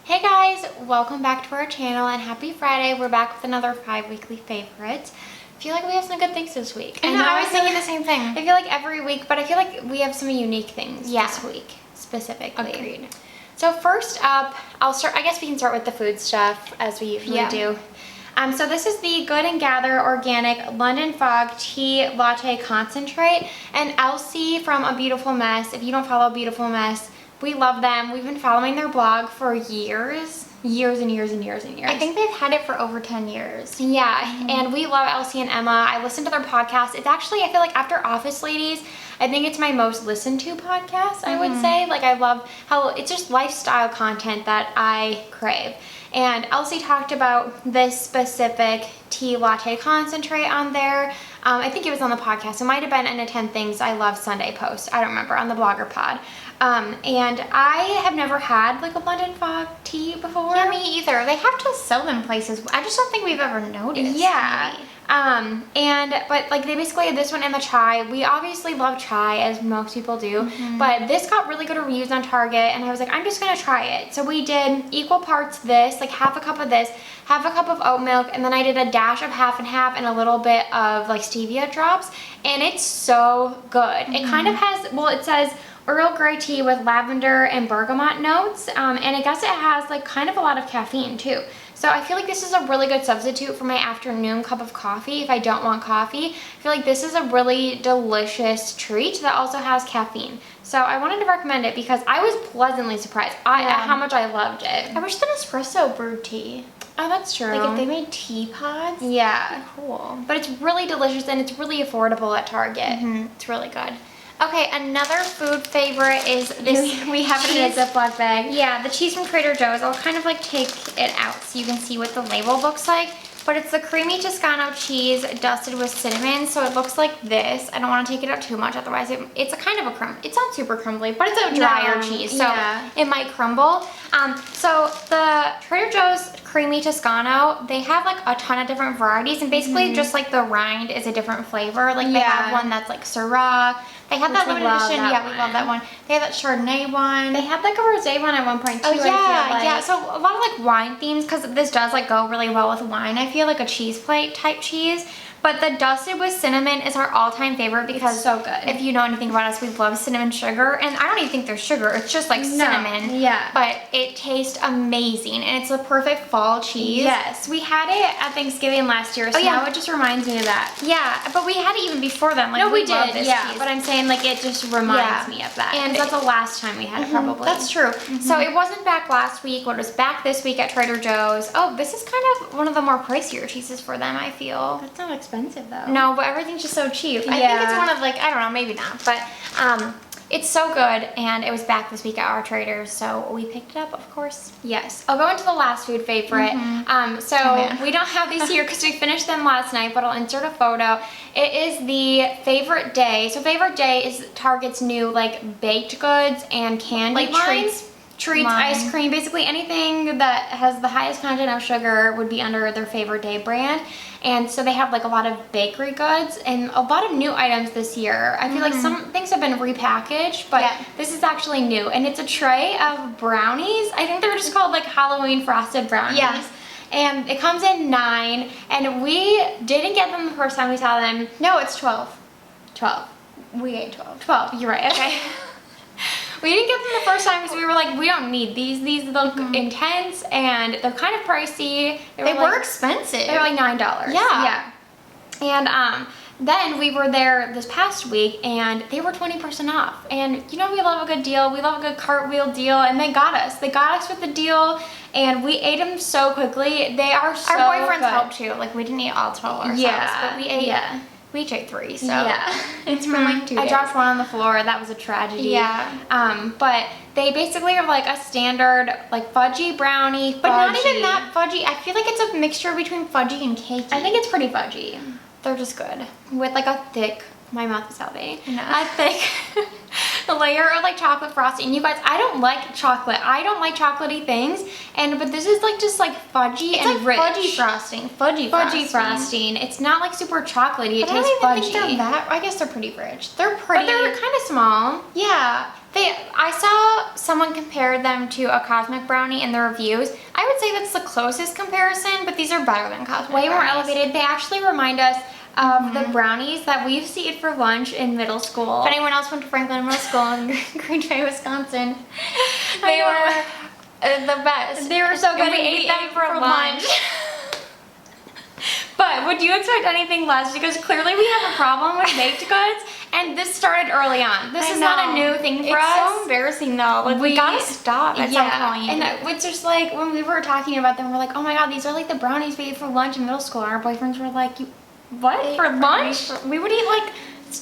Hey guys, welcome back to our channel and happy Friday. We're back with another 5 weekly favorites. I feel like we have some good things this week. I know, I was thinking the same thing. I feel like every week, but I feel like we have some unique things this week, specifically. Agreed. So first up, I guess we can start with the food stuff, as we usually do. So this is the Good and Gather Organic London Fog Tea Latte Concentrate. And Elsie from A Beautiful Mess, if you don't follow A Beautiful Mess, we love them. We've been following their blog for years and years and years and years. I think they've had it for over 10 years. Yeah, and we love Elsie and Emma. I listen to their podcast. It's actually, I feel like after Office Ladies, I think it's my most listened to podcast, I would say. Like, I love how it's just lifestyle content that I crave. And Elsie talked about this specific tea latte concentrate on there. I think it was on the podcast. It might have been in a 10 Things I Love Sunday post. I don't remember, on the Blogger Pod. And I have never had like a London Fog tea before. Yeah, me either. They have to sell them places. I just don't think we've ever noticed. Yeah. Maybe. But like they basically had this one in the chai. We obviously love chai, as most people do, but this got really good reviews on Target, and I was like, I'm just gonna try it. So we did equal parts this, like half a cup of this, half a cup of oat milk, and then I did a dash of half and half and a little bit of like stevia drops, and it's so good. It kind of has, well, it says Earl Grey tea with lavender and bergamot notes, and I guess it has like kind of a lot of caffeine too. So I feel like this is a really good substitute for my afternoon cup of coffee if I don't want coffee. I feel like this is a really delicious treat that also has caffeine. So I wanted to recommend it because I was pleasantly surprised at how much I loved it. I wish the Nespresso brewed tea. Oh, that's true. Like if they made tea pods. Yeah. Cool. But it's really delicious and it's really affordable at Target. It's really good. Okay, another food favorite is this. We have it in a Ziploc bag. Yeah, the cheese from Trader Joe's. I'll kind of like take it out so you can see what the label looks like. But it's the creamy Toscana cheese dusted with cinnamon, so it looks like this. I don't want to take it out too much, otherwise it's a kind of a crumb. It's not super crumbly, but it's a drier cheese, so it might crumble. So the Trader Joe's creamy Toscano, they have like a ton of different varieties, and basically just like the rind is a different flavor. Like they have one that's like Syrah. They have that limited edition. Yeah, we love that one. They have that Chardonnay one. They had like a rosé one at one point too. Oh yeah, yeah. So a lot of like wine themes, because this does like go really well with wine. I feel like a cheese plate type cheese. But the dusted with cinnamon is our all-time favorite because it's so good. If you know anything about us, we love cinnamon sugar, and I don't even think there's sugar. It's just like cinnamon. Yeah. But it tastes amazing, and it's the perfect fall cheese. Yes, we had it at Thanksgiving last year, so now it just reminds me of that. Yeah, but we had it even before then. Like, no, we did. This cheese. But I'm saying like it just reminds me of that. And that's the last time we had it, probably. That's true. So it wasn't back last week, but it was back this week at Trader Joe's. Oh, this is kind of one of the more pricier cheeses for them, I feel. That's not expensive though. No, but everything's just so cheap. I think it's one of like, I don't know, maybe not, but it's so good, and it was back this week at our Traders, so we picked it up, of course. Yes. I'll go into the last food favorite. We don't have these here because we finished them last night, but I'll insert a photo. It is the Favorite Day. So Favorite Day is Target's new like baked goods and candy line. Treats, ice cream, basically anything that has the highest content of sugar would be under their Favorite Day brand. And so they have like a lot of bakery goods and a lot of new items this year. I feel like some things have been repackaged, but this is actually new. And it's a tray of brownies. I think they're just called like Halloween frosted brownies. Yeah. And it comes in 9, and we didn't get them the first time we saw them. No, it's 12. 12. We ate 12. 12, you're right, okay. We didn't get them the first time because we were like, we don't need these. These look intense, and they're kind of pricey. They were expensive. They were like $9. Yeah. And then we were there this past week, and they were 20% off. And you know we love a good deal. We love a good cartwheel deal, and they got us. They got us with the deal, and we ate them so quickly. They are so good. Our boyfriends helped too. Like, we didn't eat all 12 ourselves, but we ate. Yeah. We each ate 3, so it's been like 2 days. I dropped one on the floor. That was a tragedy. Yeah. But they basically are like a standard like fudgy brownie. But not even that fudgy. I feel like it's a mixture between fudgy and cakey. I think it's pretty fudgy. They're just good with like a thick. My mouth is salivating. A thick layer of like chocolate frosting. And you guys, I don't like chocolate. I don't like chocolatey things. But this is like just like fudgy and like rich. Fudgy frosting. Fudgy frosting. It's not like super chocolatey. It tastes fudgy. I don't even think they're that. I guess they're pretty rich. They're But pretty. they're kind of small. Yeah. I saw someone compare them to a Cosmic Brownie in the reviews. I would say that's the closest comparison, but these are better than Cosmic Way more Brownies. elevated. They actually remind us of the brownies that we used to eat for lunch in middle school. If anyone else went to Franklin Middle School in Green Bay, Wisconsin, They they were the best. They were so good. And we ate them for lunch. But would you expect anything less? Because clearly we have a problem with baked goods, and this started early on. This is not a new thing for us. It's so embarrassing though. Like we gotta stop at some point. And it's just like when we were talking about them, we're like, oh my god, these are like the brownies we ate for lunch in middle school. And our boyfriends were like, what? For lunch? We would eat like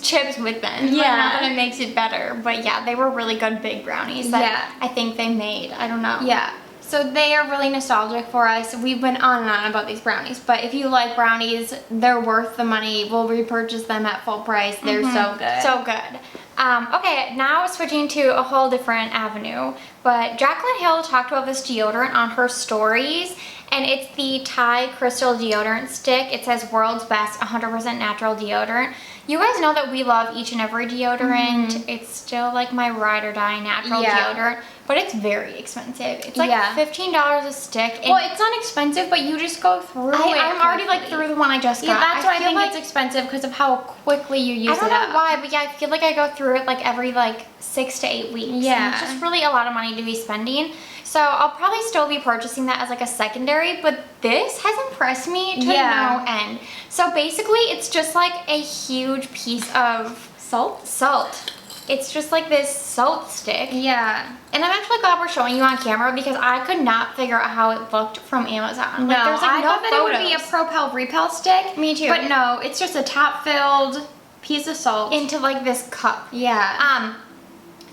chips with them. Yeah. Like, not that it makes it better, but yeah, they were really good big brownies that I think they made. I don't know. Yeah. So they are really nostalgic for us. We've been on and on about these brownies, but if you like brownies, they're worth the money. We'll repurchase them at full price. They're so good. So good. Okay, now switching to a whole different avenue, but Jaclyn Hill talked about this deodorant on her stories, and it's the Thai Crystal Deodorant Stick. It says world's best 100% natural deodorant. You guys know that we love each and every deodorant. It's still like my ride or die natural deodorant, but it's very expensive. It's like $15 a stick. Well, it's not expensive, but you just go through it. I'm already like through the one I just got. Yeah, that's why I think like it's expensive, because of how quickly you use it up. I don't know why, but yeah, I feel like I go through it like every like 6 to 8 weeks. Yeah. And it's just really a lot of money to be spending. So I'll probably still be purchasing that as like a secondary, but this has impressed me to no end. So basically it's just like a huge piece of salt. It's just like this salt stick. Yeah. And I'm actually glad we're showing you on camera, because I could not figure out how it looked from Amazon. No, There's like I no thought that it would be a photos. Propel Repel stick. Me too. But no, it's just a top-filled piece of salt. Into like this cup. Yeah.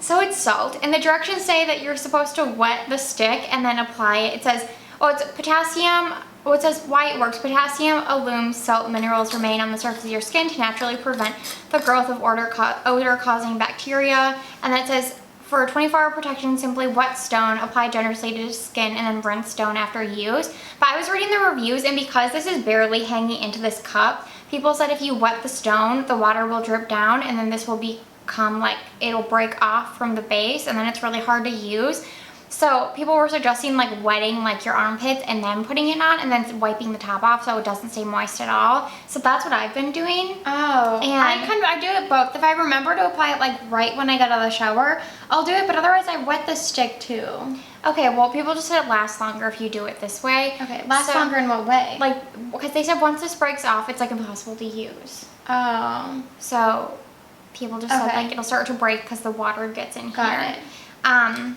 So it's salt, and the directions say that you're supposed to wet the stick and then apply it. It says, it's potassium. It says why it works. Potassium, alum, salt, minerals remain on the surface of your skin to naturally prevent the growth of odor-causing bacteria. And then it says, for 24-hour protection, simply wet stone, apply generously to skin, and then rinse stone after use. But I was reading the reviews, and because this is barely hanging into this cup, people said if you wet the stone, the water will drip down, and then this will become like, it'll break off from the base, and then it's really hard to use. So people were suggesting like wetting like your armpits and then putting it on, and then wiping the top off so it doesn't stay moist at all. So that's what I've been doing. Oh, and I do it both. If I remember to apply it like right when I get out of the shower, I'll do it, but otherwise I wet the stick too. Okay, well, people just said it lasts longer if you do it this way. Okay, lasts longer in what way? Like, because they said once this breaks off, it's like impossible to use. Oh. So people just said like it'll start to break because the water gets in here. Got it.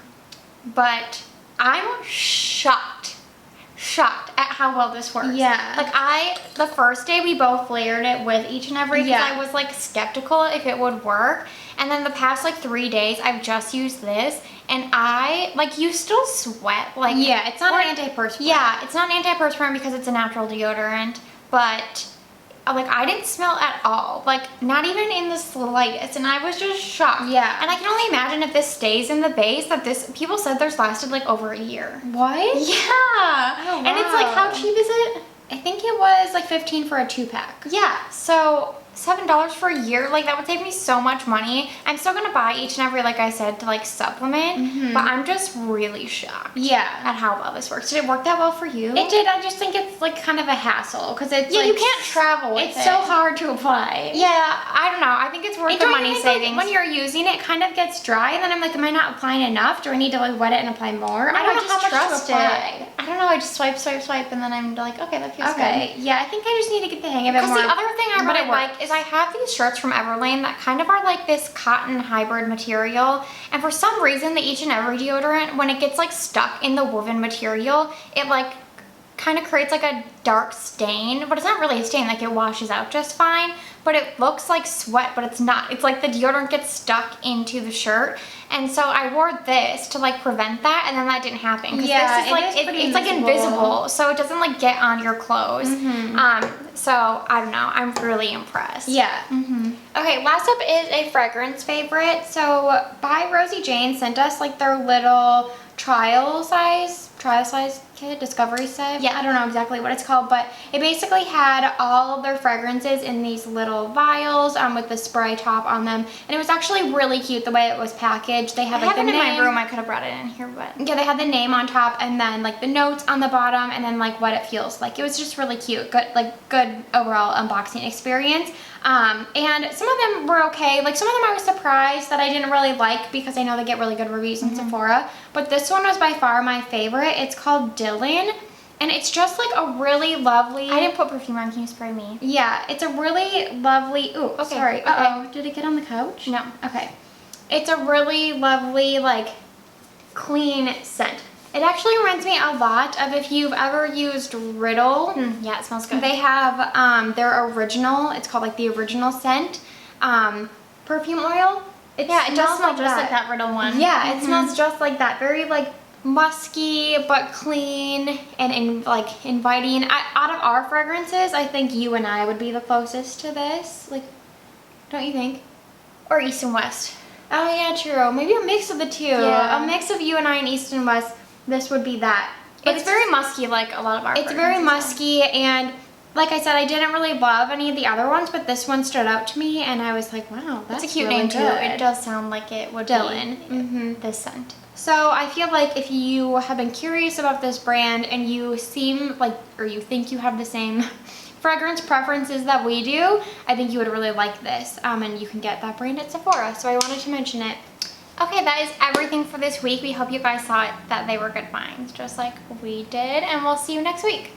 But I'm shocked at how well this works. Yeah. Like the first day we both layered it with each and every, because I was like skeptical if it would work. And then the past like 3 days I've just used this, and you still sweat. Like, yeah, it's not an antiperspirant. Yeah, it's not an antiperspirant because it's a natural deodorant, but like I didn't smell at all, like not even in the slightest, and I was just shocked. Yeah. And I can only imagine if this stays in the base, that people said there's lasted like over a year. What? Yeah. Oh, wow. And it's like, how cheap is it? I think it was like $15 for a 2-pack. Yeah, so $7 for a year, like that would save me so much money. I'm still gonna buy each and every, like I said, to like supplement, but I'm just really shocked at how well this works. Did it work that well for you? It did. I just think it's like kind of a hassle, because it's Yeah, like, you can't travel with it. It's so hard to apply. Yeah, I don't know. I think it's worth the money savings. When you're using it, kind of gets dry, and then I'm like, am I not applying enough? Do I need to like wet it and apply more? I don't know how much trust to apply. I don't know. I just swipe, and then I'm like, okay, that feels good. Yeah, I think I just need to get the hang of it more. Because the other thing I really like is I have these shirts from REVLON that kind of are like this cotton hybrid material, and for some reason the each and every deodorant, when it gets like stuck in the woven material, it like kind of creates like a dark stain, but it's not really a stain, like it washes out just fine, but it looks like sweat, but it's not. It's like the deodorant gets stuck into the shirt, and so I wore this to like prevent that, and then that didn't happen. Yeah, this is like, it's like invisible, so it doesn't like get on your clothes. So I don't know, I'm really impressed. Yeah. Okay, last up is a fragrance favorite. So By Rosie Jane sent us like their little travel size trial size kit, discovery set. Yeah. I don't know exactly what it's called, but it basically had all of their fragrances in these little vials with the spray top on them, and it was actually really cute the way it was packaged. They had I like have the it in name. my room. I could have brought it in here, but Yeah, they had the name on top and then like the notes on the bottom and then like what it feels like. It was just really cute. Good overall unboxing experience. And some of them were okay. Like some of them I was surprised that I didn't really like because I know they get really good reviews in Sephora. But this one was by far my favorite. It's called Dylan. And it's just like a really lovely... I didn't put perfume on. Can you spray me? Yeah, it's a really lovely... Ooh, Okay. sorry. Okay. Uh-oh. Did it get on the couch? No. Okay. It's a really lovely, like, clean scent. It actually reminds me a lot of if you've ever used Riddle. Yeah, it smells good. They have their original, it's called like the original scent, perfume oil. It does smells smell just like that Riddle one. Yeah, it smells just like that. Very like musky but clean and like inviting. Out of our fragrances, I think you and I would be the closest to this. Like, don't you think? Or East and West. Oh yeah, true. Maybe a mix of the two. Yeah. A mix of you and I in East and West. This would be that. But It's very musky like a lot of our It's very fragrances. musky, and like I said, I didn't really love any of the other ones, but this one stood out to me, and I was like, wow, that's It's a cute really name too. good. It does sound like it would Dylan. be this scent. So I feel like if you have been curious about this brand and you seem like, or you think you have the same fragrance preferences that we do, I think you would really like this. And you can get that brand at Sephora, so I wanted to mention it. Okay, that is everything for this week. We hope you guys thought that they were good finds, just like we did, and we'll see you next week.